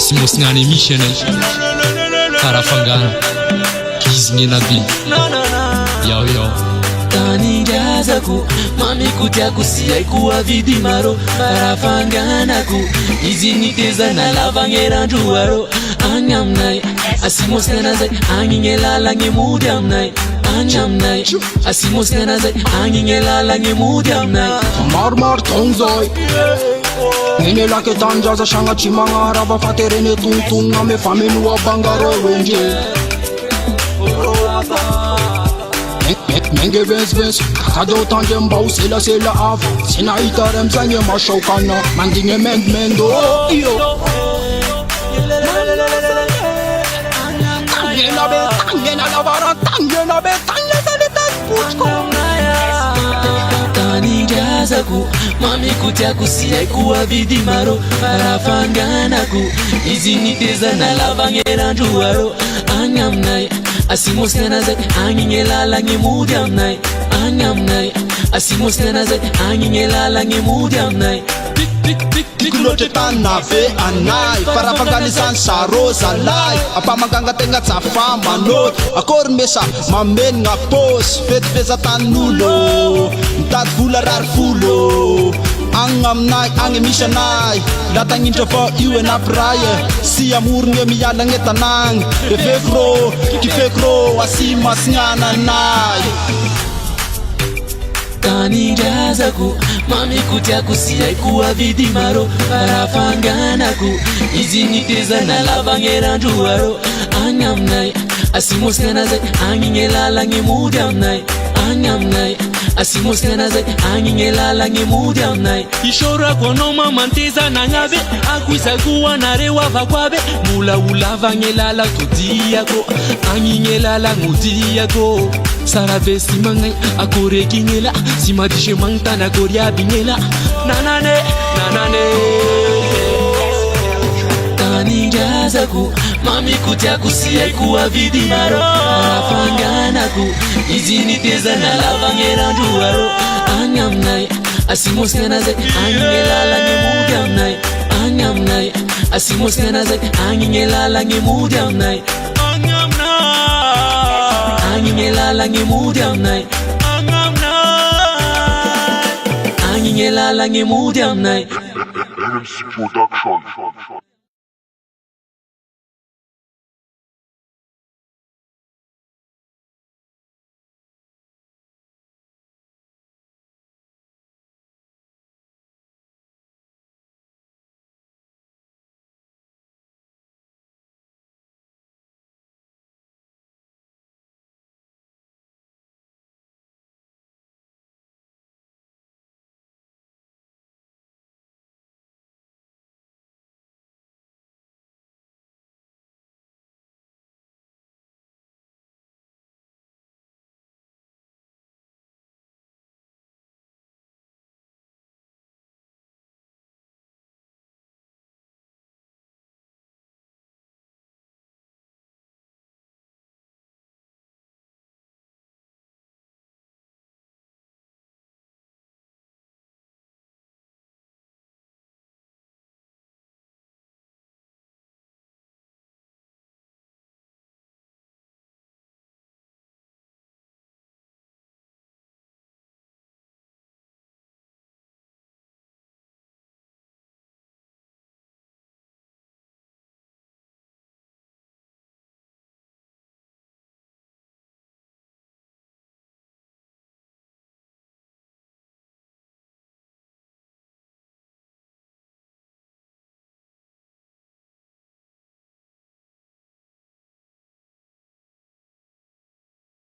asimosingany misy anay karafangana izy nabi yao taningazako mamiko tiako sy haiko avidy maro karafanganako izy niteza nalavagnerandro aro agny aminay asimosina zay agny gne lalagny mody aminay agny aminay asimosina zay agny gne lalagny mody aminay maromaro taogno zay nene lake tanjaza sagnatry magnarava faterene tontogna ame famenoa bangarolondre menge vensivensy kakadeo tandre mba ho selasela ava sy nahitary amizay gne masaokana mandigny mendimendo io tangena lavara tangena be tangnesalitapotsiko taningazako mamiko tiako sy haiko avidy maro karafanganako izy niteza nalavagnerandro aro agny aminay asimosina zay agny gne lalagny mody aminay agny aminay asimosina zay agny gne lalagny mody aminay tiko loatra tany nave anay farafanganisany saroza lay ampamanganga tegna tsafa manoty akory mesa mamenagna posy fetifeza tanin'olo mitady vola rary folo agny aminay agny misy anay latagnindra fa io enapiray sy amorogny mialagny tanagny efekirô kifekirô asy masignana anay taningazako mamiko tiako sy haiko avidy maro karafanganako izy niteza nalavagnerandro aro agny aminay asimosina zay agny gne lalagny mody aminay agny aminay asimosina zay agny gne lalagny mody aminay isorako anao mamanteza nagnave akoizako anareo avako ave mbola holavagny lala todiako agny gne lalagny modiako sara be sy magnay akoreky gnela sy madisy magnotany akory aby gnela nanane taningazako mamiko tiako sy haiko avidy maro karafanganako izy niteza nalavagnerandro aro agny aminay asimosina zay agny gne lalagny mody aminay agny aminay asimosina zay agny gne lalagny mody aminay agny gne lalagny mody aminay agny gne lalagny mody aminay MC Production.